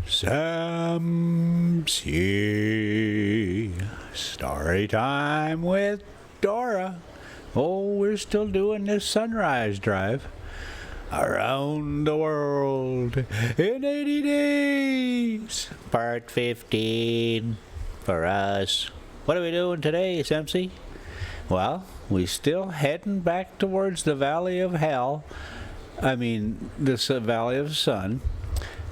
Sam's here. Story time with Dora. Oh, we're still doing this sunrise drive around the world in 80 days. Part 15 for us. What are we doing today, Samsy? Well, we're still heading back towards the Valley of Hell. The Valley of Sun.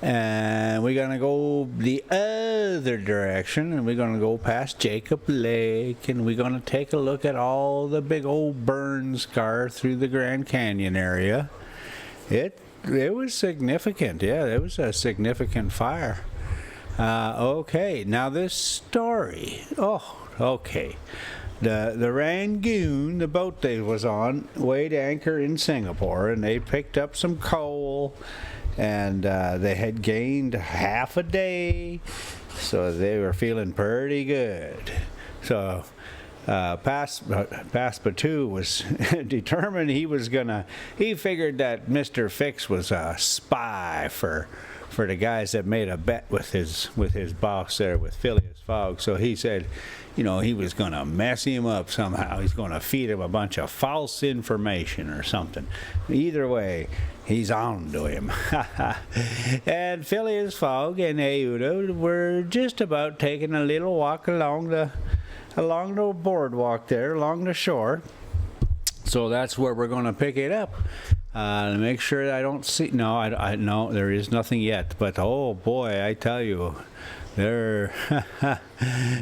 And we're going to go the other direction, and we're going to go past Jacob Lake, and we're going to take a look at all the big old burn scar through the Grand Canyon area. It was significant. Yeah, it was a significant fire. Okay, now this story. Oh, okay. The Rangoon, the boat they was on, weighed anchor in Singapore, and they picked up some coal, and they had gained half a day, so they were feeling pretty good. So Passepartout was determined he figured that Mr. Fix was a spy for the guys that made a bet with his boss there, with Phileas Fogg. So he said, he was going to mess him up somehow. He's going to feed him a bunch of false information or something. Either way, he's on to him. And Phileas Fogg and Aouda were just about taking a little walk along the boardwalk there, along the shore. So that's where we're going to pick it up. To make sure I don't see. No, there is nothing yet. But oh boy, I tell you, there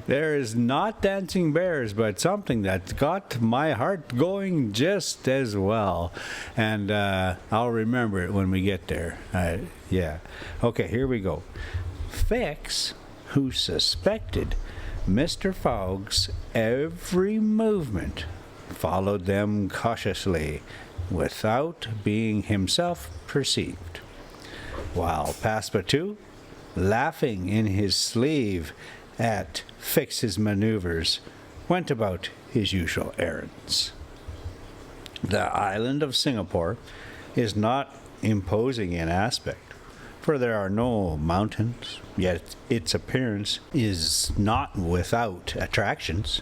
is not dancing bears, but something that got my heart going just as well. And I'll remember it when we get there. Yeah. Okay, here we go. Fix, who suspected Mr. Fogg's every movement, followed them cautiously, without being himself perceived, while Passepartout, laughing in his sleeve at Fix's maneuvers, went about his usual errands. The island of Singapore is not imposing in aspect, for there are no mountains, yet its appearance is not without attractions.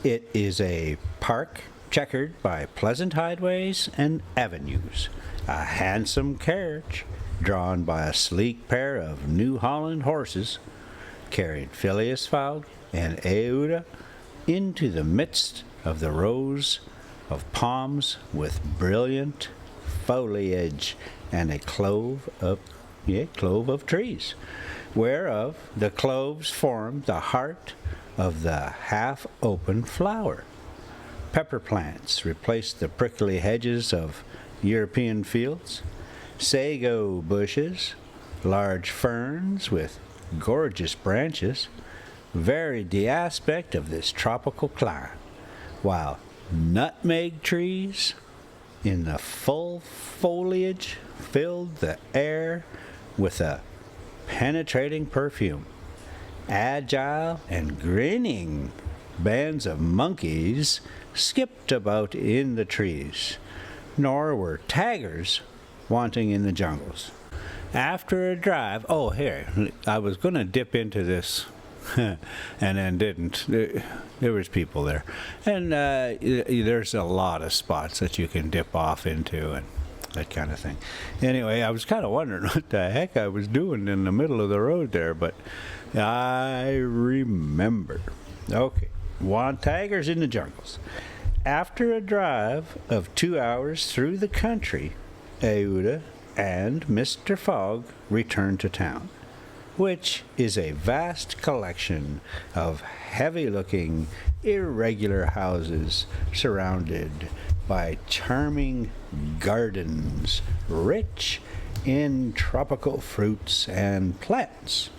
It is a park checkered by pleasant highways and avenues, a handsome carriage drawn by a sleek pair of New Holland horses carried Phileas Fogg and Aouda into the midst of the rows of palms with brilliant foliage and a clove of trees, whereof the cloves formed the heart of the half-open flower. Pepper plants replaced the prickly hedges of European fields. Sago bushes, large ferns with gorgeous branches, varied the aspect of this tropical clime, while nutmeg trees in the full foliage filled the air with a penetrating perfume. Agile and grinning bands of monkeys skipped about in the trees, nor were tigers wanting in the jungles. After a drive, I was going to dip into this and then didn't. There was people there, and there's a lot of spots that you can dip off into and that kind of thing. Anyway, I was kind of wondering what the heck I was doing in the middle of the road there, but I remember. Okay, want tigers in the jungles. After a drive of 2 hours through the country, Aouda and Mr. Fogg returned to town, which is a vast collection of heavy-looking, irregular houses surrounded by charming gardens rich in tropical fruits and plants.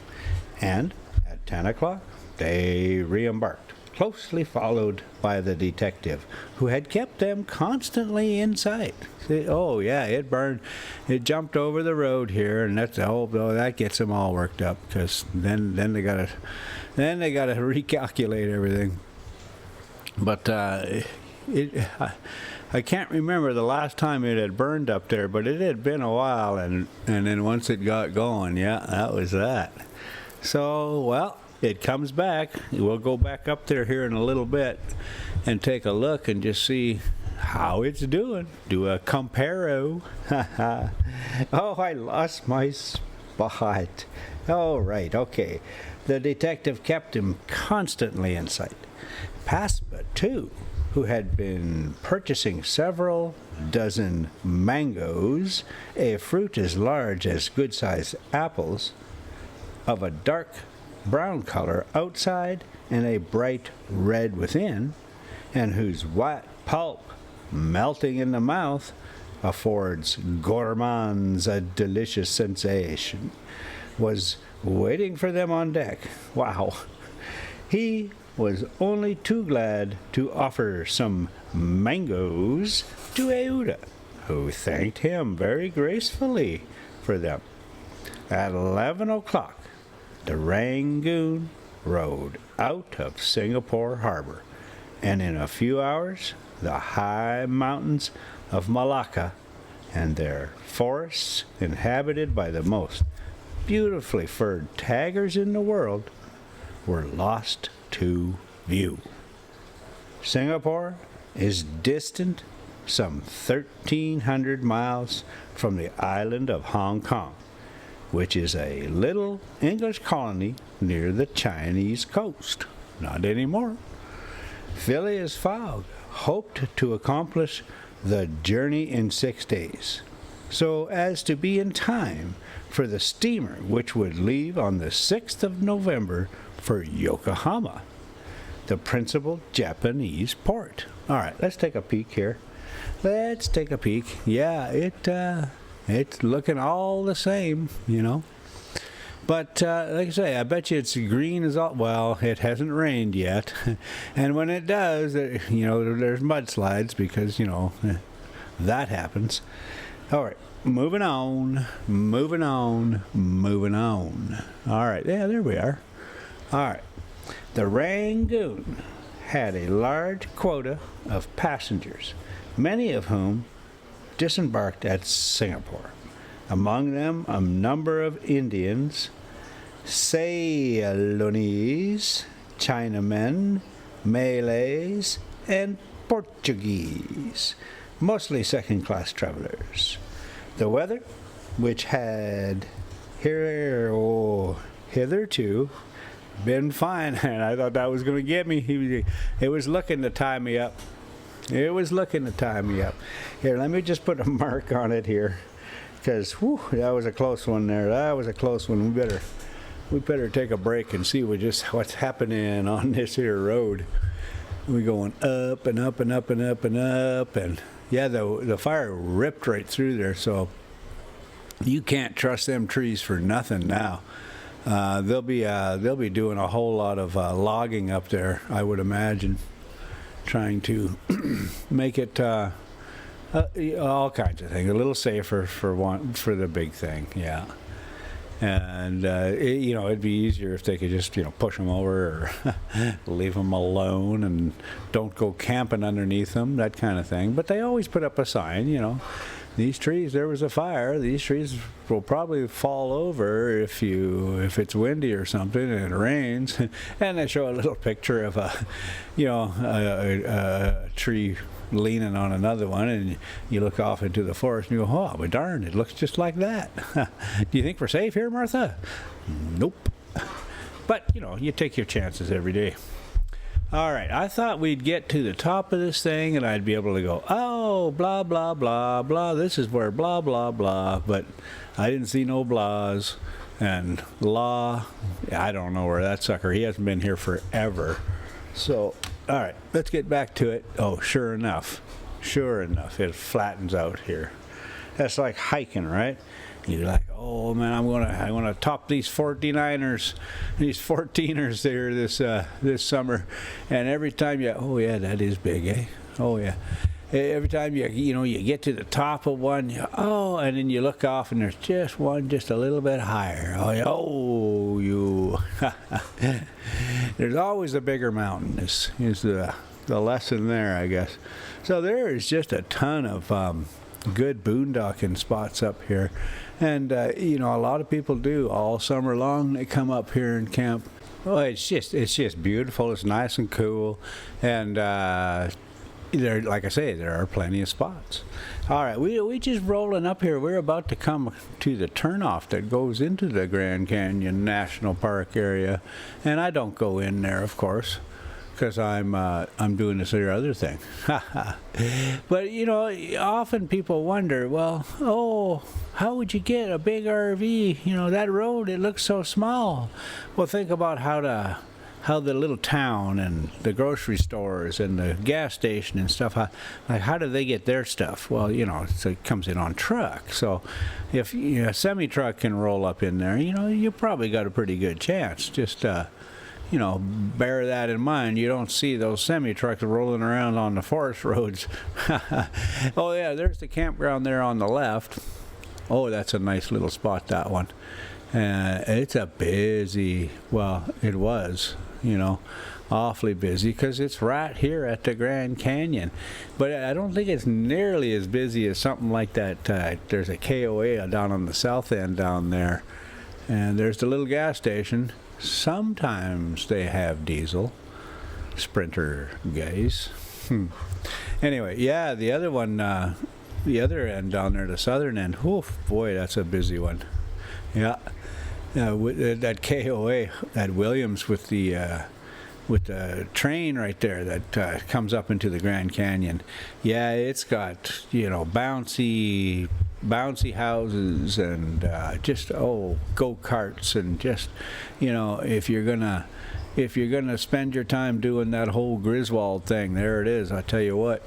And at 10 o'clock, they re-embarked, closely followed by the detective, who had kept them constantly in sight. Oh yeah, it burned. It jumped over the road here, and that gets them all worked up, because then they gotta recalculate everything. But I can't remember the last time it had burned up there, but it had been a while, and then once it got going, yeah, that was that. So, well, it comes back. We'll go back up there here in a little bit and take a look and just see how it's doing. Do a comparo. Oh, I lost my spot. Oh, right, okay. The detective kept him constantly in sight. Paspa, too, who had been purchasing several dozen mangoes, a fruit as large as good-sized apples, of a dark brown color outside and a bright red within, and whose white pulp, melting in the mouth, affords gourmands a delicious sensation, was waiting for them on deck. Wow! He was only too glad to offer some mangoes to Euda, who thanked him very gracefully for them. At 11 o'clock, the Rangoon rode out of Singapore harbor, and in a few hours the high mountains of Malacca and their forests, inhabited by the most beautifully furred tigers in the world, were lost to view. Singapore is distant some 1,300 miles from the island of Hong Kong, which is a little English colony near the Chinese coast. Not anymore. Phileas Fogg hoped to accomplish the journey in 6 days, so as to be in time for the steamer which would leave on the 6th of November for Yokohama, the principal Japanese port. All right, let's take a peek here. Let's take a peek. Yeah, it's looking all the same, you know. But like I say, I bet you it's green as all. Well, it hasn't rained yet, and when it does, you know, there's mudslides because, you know, that happens. All right, moving on. All right, yeah, there we are. All right, the Rangoon had a large quota of passengers, many of whom disembarked at Singapore. Among them, a number of Indians, Ceylonese, Chinamen, Malays, and Portuguese, mostly second-class travelers. The weather, which had hitherto been fine, and I thought that was going to get me. It was looking to tie me up. Here, let me just put a mark on it here, because that was a close one there. That was a close one. We better take a break and see what's happening on this here road. We're going up and up and up and up and up, and yeah, the fire ripped right through there, so you can't trust them trees for nothing now. They'll be doing a whole lot of logging up there, I would imagine, trying to make it all kinds of things a little safer for the big thing, yeah. And you know, it'd be easier if they could just, you know, push them over or leave them alone and don't go camping underneath them, that kind of thing. But they always put up a sign, you know, these trees, there was a fire, these trees will probably fall over if it's windy or something and it rains. And they show a little picture of a tree leaning on another one, and you look off into the forest and you go, oh, but darn, it looks just like that. Do you think we're safe here, Martha? Nope. But, you know, you take your chances every day. All right, I thought we'd get to the top of this thing and I'd be able to go, oh, blah, blah, blah, blah, this is where blah, blah, blah, but I didn't see no blahs. And law, I don't know where that sucker, he hasn't been here forever. So, all right, let's get back to it. Oh, sure enough, it flattens out here. That's like hiking, right? You're like, oh man, I want to top these 14ers there this summer. And every time oh yeah, that is big, eh? Oh yeah. Every time you get to the top of one, and then you look off and there's just one just a little bit higher. There's always a bigger mountain. Is the lesson there, I guess. So there is just a ton of good boondocking spots up here. And, a lot of people do all summer long. They come up here and camp. Oh, it's just beautiful. It's nice and cool. And like I say, there are plenty of spots. All right, we just rolling up here. We're about to come to the turnoff that goes into the Grand Canyon National Park area, and I don't go in there, of course, because I'm doing this other thing. But often people wonder, well, how would you get a big RV? That road, it looks so small. Well, think about how the little town and the grocery stores and the gas station and stuff, how do they get their stuff? Well, so it comes in on truck. So if a semi-truck can roll up in there, you probably got a pretty good chance. Just, bear that in mind. You don't see those semi-trucks rolling around on the forest roads. Oh, yeah, there's the campground there on the left. Oh, that's a nice little spot, that one. It's a busy, it was, awfully busy because it's right here at the Grand Canyon. But I don't think it's nearly as busy as something like that. There's a KOA down on the south end down there. And there's the little gas station. Sometimes they have diesel. Sprinter guys. Anyway, yeah, the other one, the other end down there, the southern end. Oof, boy, that's a busy one. Yeah. That KOA at Williams with the train right there that comes up into the Grand Canyon. Yeah, it's got bouncy houses and just go-karts and just if you're gonna spend your time doing that whole Griswold thing, there it is. I tell you what.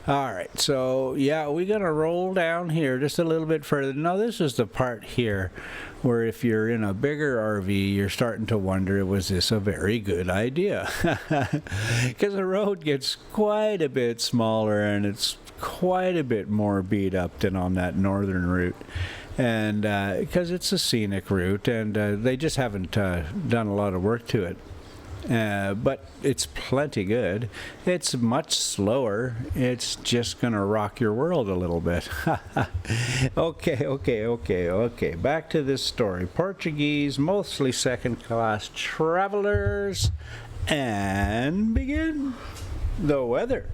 All right, so yeah, we're gonna roll down here just a little bit further. Now this is the part here where if you're in a bigger RV, you're starting to wonder, was this a very good idea? Because the road gets quite a bit smaller and it's quite a bit more beat up than on that northern route. And because it's a scenic route and they just haven't done a lot of work to it. But it's plenty good. It's much slower. It's just going to rock your world a little bit. Okay. Back to this story. Portuguese, mostly second-class travelers, and begin. The weather,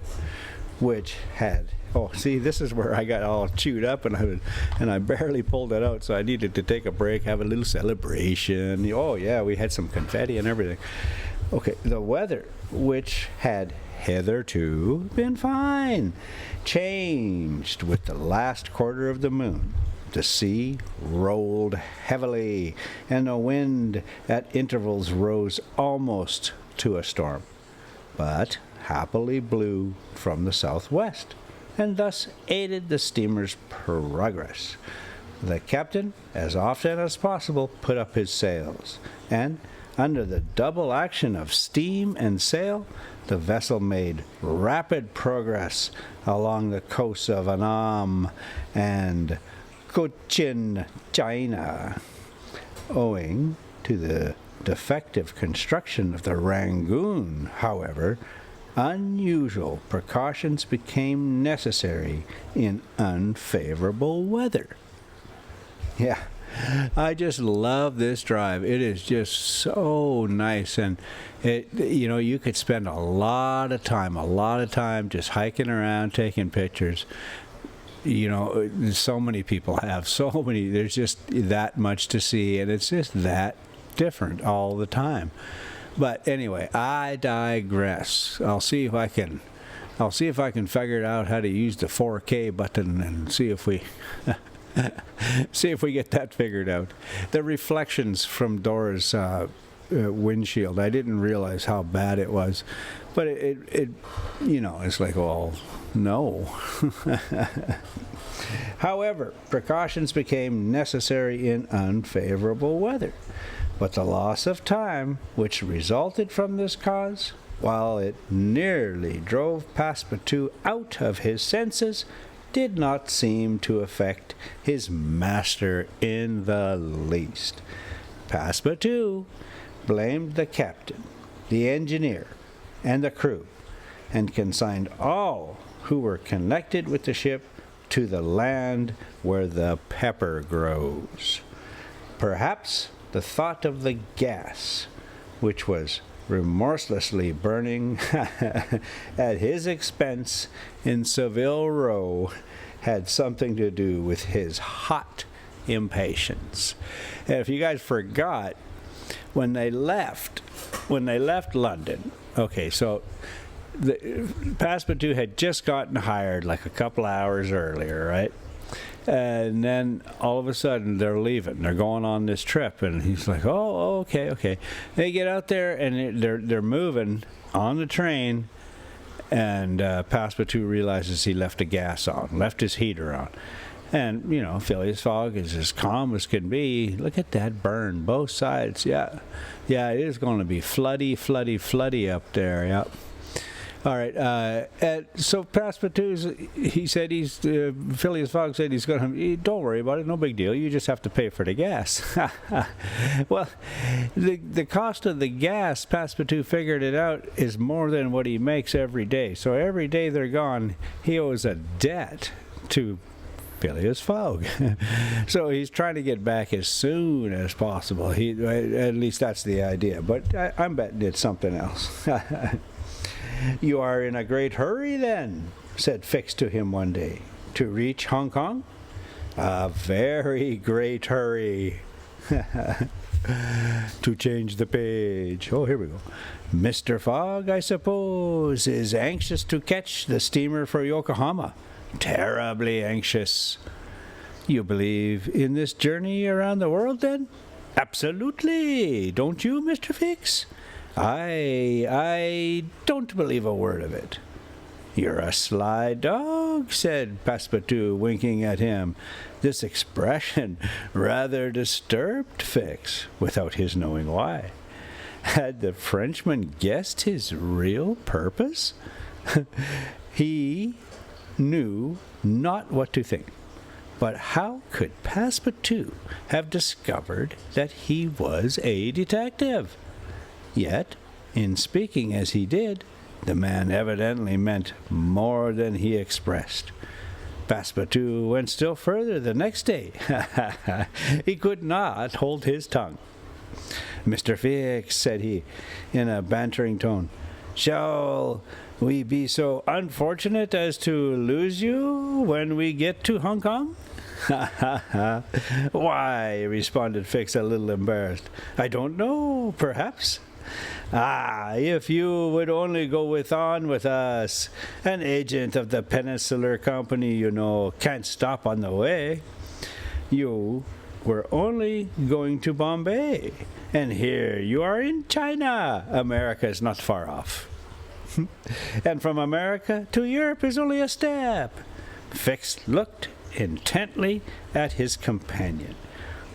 which had... Oh, see, this is where I got all chewed up, and I barely pulled it out, so I needed to take a break, have a little celebration. Oh, yeah, we had some confetti and everything. Okay, the weather, which had hitherto been fine, changed with the last quarter of the moon. The sea rolled heavily, and the wind at intervals rose almost to a storm, but happily blew from the southwest, and thus aided the steamer's progress. The captain, as often as possible, put up his sails, and under the double action of steam and sail, the vessel made rapid progress along the coasts of Annam and Cochin China. Owing to the defective construction of the Rangoon, however, unusual precautions became necessary in unfavorable weather. Yeah. I just love this drive. It is just so nice, and you could spend a lot of time just hiking around, taking pictures. So many people have there's just that much to see, and it's just that different all the time. But anyway, I digress. I'll see if I can figure out how to use the 4K button and see if we get that figured out. The reflections from Dora's windshield, I didn't realize how bad it was, but it it's like, oh no. However, precautions became necessary in unfavorable weather, but the loss of time which resulted from this cause, while it nearly drove Passepartout out of his senses, did not seem to affect his master in the least. Passepartout blamed the captain, the engineer, and the crew, and consigned all who were connected with the ship to the land where the pepper grows. Perhaps the thought of the gas, which was remorselessly burning at his expense in Savile Row, had something to do with his hot impatience. And if you guys forgot, when they left London, okay, so Passepartout had just gotten hired like a couple hours earlier, right? And then all of a sudden they're leaving. They're going on this trip, and he's like, "Oh, okay." They get out there and they're moving on the train, and Passepartout realizes he left the gas on, left his heater on. And, you know, Phileas Fogg is as calm as can be. Look at that burn, both sides. Yeah, it is going to be floody up there, yep. All right, and so Passepartout, he said Phileas Fogg said he's going to, don't worry about it, no big deal, you just have to pay for the gas. Well, the cost of the gas, Passepartout figured it out, is more than what he makes every day. So every day they're gone, he owes a debt to Phileas Fogg. So he's trying to get back as soon as possible. At least that's the idea, but I'm betting it's something else. "You are in a great hurry, then," said Fix to him one day, "to reach Hong Kong?" "A very great hurry." To change the page. Oh, here we go. "Mr. Fogg, I suppose, is anxious to catch the steamer for Yokohama." "Terribly anxious." "You believe in this journey around the world, then?" "Absolutely. Don't you, Mr. Fix?" I don't believe a word of it." "You're a sly dog," said Passepartout, winking at him. This expression rather disturbed Fix, without his knowing why. Had the Frenchman guessed his real purpose? He knew not what to think. But how could Passepartout have discovered that he was a detective? Yet, in speaking as he did, the man evidently meant more than he expressed. Passepartout went still further the next day. He could not hold his tongue. "Mr. Fix," said he, in a bantering tone, "shall we be so unfortunate as to lose you when we get to Hong Kong?" "Why," responded Fix, a little embarrassed, "I don't know, perhaps." If you would only go on with us. An agent of the Peninsular Company, you know, can't stop on the way. You were only going to Bombay, and here you are in China. America is not far off. And from America to Europe is only a step." Fix looked intently at his companion,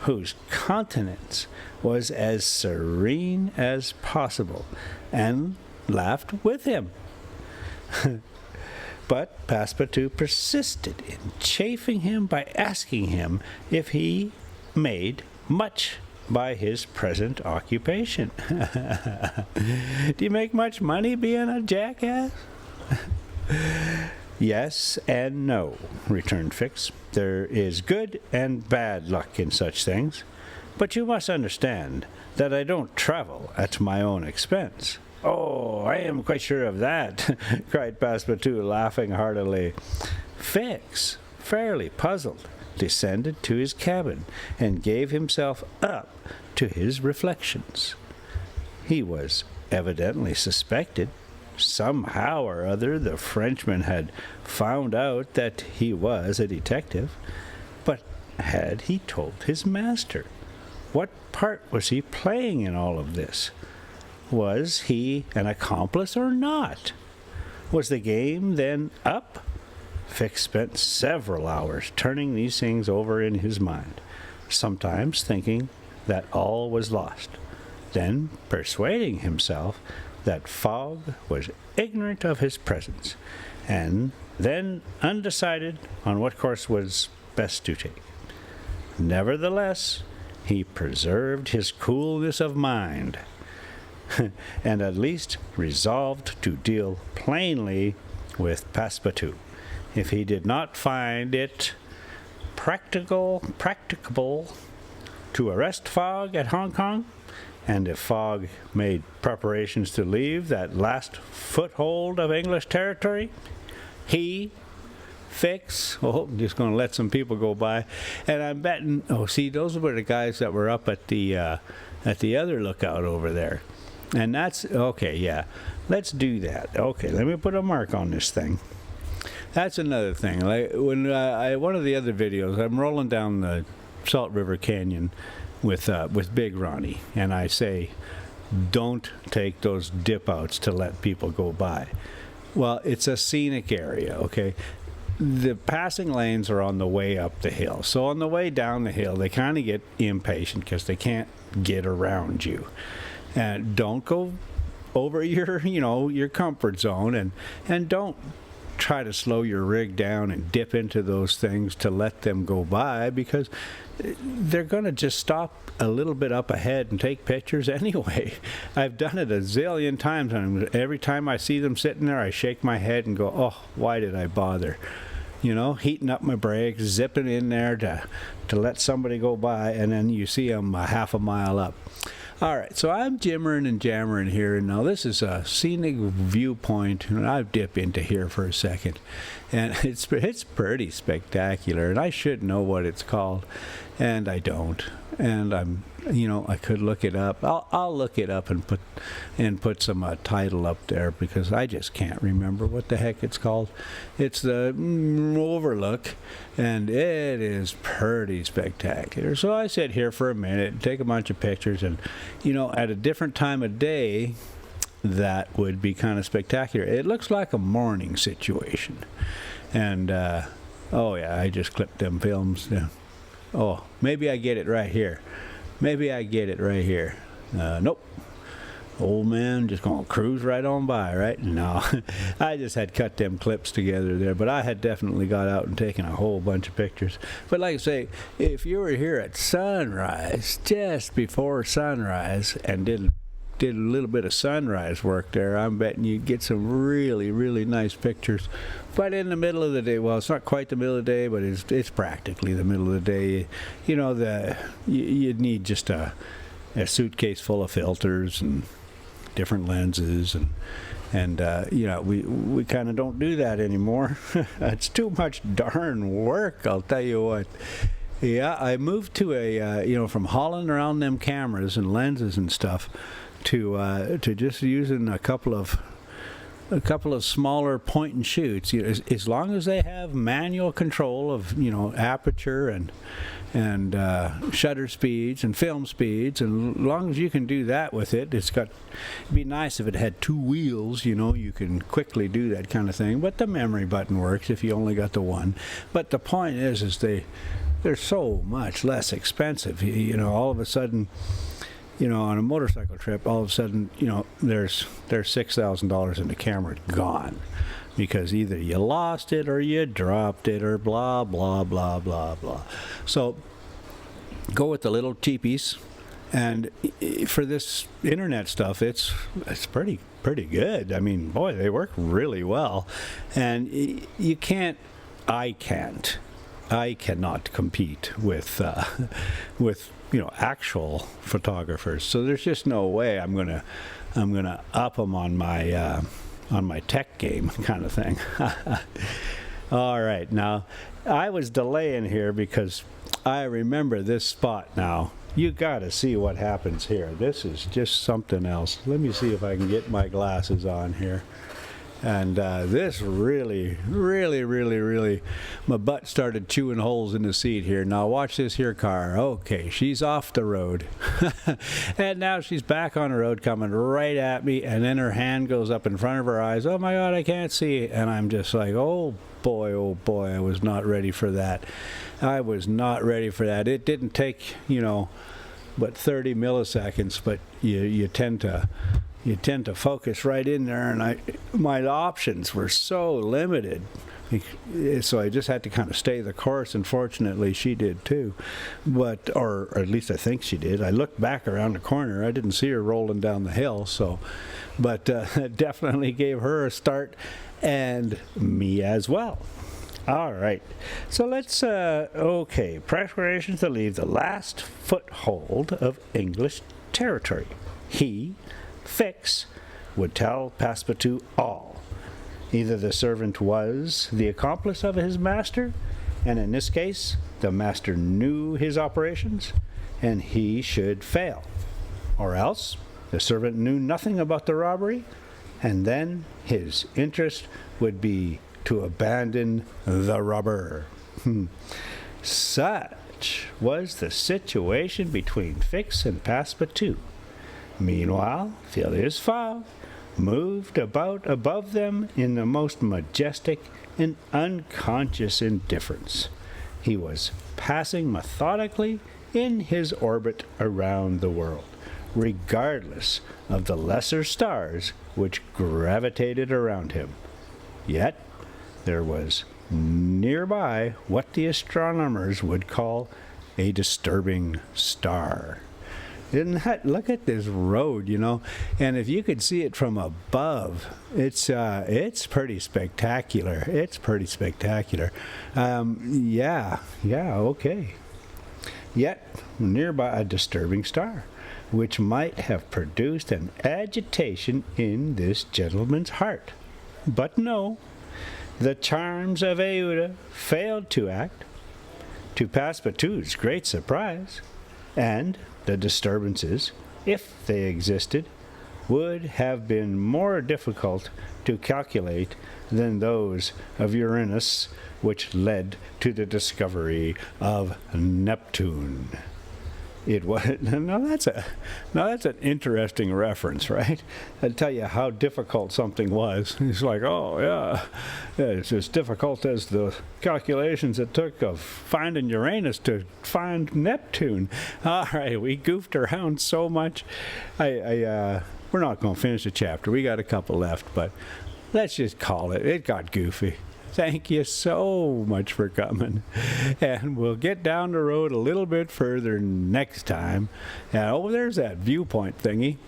whose countenance was as serene as possible, and laughed with him. But Passepartout persisted in chaffing him by asking him if he made much by his present occupation. "Do you make much money being a jackass?" "Yes and no," returned Fix. "There is good and bad luck in such things. But you must understand that I don't travel at my own expense." "Oh, I am quite sure of that," cried Passepartout, laughing heartily. Fix, fairly puzzled, descended to his cabin and gave himself up to his reflections. He was evidently suspected. Somehow or other the Frenchman had found out that he was a detective. But had he told his master? What part was he playing in all of this? Was he an accomplice or not? Was the game then up? Fix spent several hours turning these things over in his mind, sometimes thinking that all was lost, then persuading himself that Fogg was ignorant of his presence, and then undecided on what course was best to take. Nevertheless, he preserved his coolness of mind, and at least resolved to deal plainly with Passepartout. If he did not find it practicable to arrest Fogg at Hong Kong, and if Fogg made preparations to leave that last foothold of English territory, he, Fix, I'm just going to let some people go by, and I'm betting, see, those were the guys that were up at the other lookout over there. And that's, okay, yeah, let's do that. Okay, let me put a mark on this thing. That's another thing. Like when one of the other videos, I'm rolling down the Salt River Canyon with Big Ronnie, and I say, don't take those dip outs to let people go by. Well, it's a scenic area, okay? The passing lanes are on the way up the hill. So on the way down the hill, they kind of get impatient because they can't get around you. And don't go over your comfort zone, and don't try to slow your rig down and dip into those things to let them go by, because they're going to just stop a little bit up ahead and take pictures anyway. I've done it a zillion times, and every time I see them sitting there, I shake my head and go, oh, why did I bother? Heating up my brakes, zipping in there to let somebody go by, and then you see them a half a mile up. All right, so I'm jimmering and jammering here, and now this is a scenic viewpoint, and I'll dip into here for a second, and it's pretty spectacular, and I should know what it's called, and I don't, and I could look it up. I'll look it up and put some title up there, because I just can't remember what the heck it's called. It's the overlook, and it is pretty spectacular. So I sit here for a minute and take a bunch of pictures, and at a different time of day, that would be kind of spectacular. It looks like a morning situation, and oh yeah, I just clipped them films. Oh, maybe I get it right here. Nope. Old man just gonna cruise right on by, right? No, I just had cut them clips together there, but I had definitely got out and taken a whole bunch of pictures. But like I say, if you were here at sunrise, just before sunrise, and did a little bit of sunrise work there, I'm betting you'd get some really, really nice pictures. But in the middle of the day, well, it's not quite the middle of the day, but it's practically the middle of the day. You'd need just a suitcase full of filters and different lenses, and we kind of don't do that anymore. It's too much darn work, I'll tell you what. Yeah, I moved to from hauling around them cameras and lenses and stuff to just using a couple of smaller point and shoots. As long as they have manual control of aperture and shutter speeds and film speeds, and as long as you can do that with it, it'd be nice if it had two wheels. You can quickly do that kind of thing. But the memory button works if you only got the one. But the point is they're so much less expensive. All of a sudden, on a motorcycle trip, all of a sudden, there's $6,000 in the camera gone, because either you lost it or you dropped it or blah, blah, blah, blah, blah. So go with the little cheapies, and for this internet stuff, it's pretty good. I mean, boy, they work really well, and I cannot compete with actual photographers. So there's just no way I'm gonna up them on my tech game kind of thing. All right, now I was delaying here because I remember this spot now. You gotta see what happens here. This is just something else. Let me see if I can get my glasses on here. And this really, my butt started chewing holes in the seat here. Now watch this here car. Okay, she's off the road. And now she's back on the road coming right at me, and then her hand goes up in front of her eyes. Oh my God, I can't see. And I'm just like, oh boy, I was not ready for that. It didn't take, but 30 milliseconds, but you tend to you tend to focus right in there, and my options were so limited. So I just had to kind of stay the course, and fortunately she did too. Or at least I think she did. I looked back around the corner. I didn't see her rolling down the hill, but definitely gave her a start, and me as well. All right, so let's, okay, preparations to leave the last foothold of English territory. He, Fix, would tell Passepartout all. Either the servant was the accomplice of his master, and in this case, the master knew his operations, and he should fail. Or else, the servant knew nothing about the robbery, and then his interest would be to abandon the robber. Such was the situation between Fix and Passepartout. Meanwhile, Phileas Fogg moved about above them in the most majestic and unconscious indifference. He was passing methodically in his orbit around the world, regardless of the lesser stars which gravitated around him. Yet there was nearby what the astronomers would call a disturbing star. Look at this road, and if you could see it from above, it's pretty spectacular. It's pretty spectacular. Okay. Yet nearby a disturbing star, which might have produced an agitation in this gentleman's heart. But no, the charms of Aouda failed to act, to Passepartout's great surprise, and the disturbances, if they existed, would have been more difficult to calculate than those of Uranus, which led to the discovery of Neptune. It was now that's an interesting reference, right? I'd tell you how difficult something was. It's like, oh yeah, it's as difficult as the calculations it took of finding Uranus to find Neptune. All right, we goofed around so much. We're not going to finish the chapter. We got a couple left, but let's just call it. It got goofy. Thank you so much for coming. And we'll get down the road a little bit further next time. And there's that viewpoint thingy.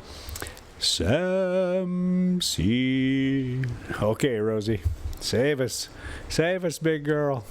Some sea. Okay, Rosie. Save us. Save us, big girl.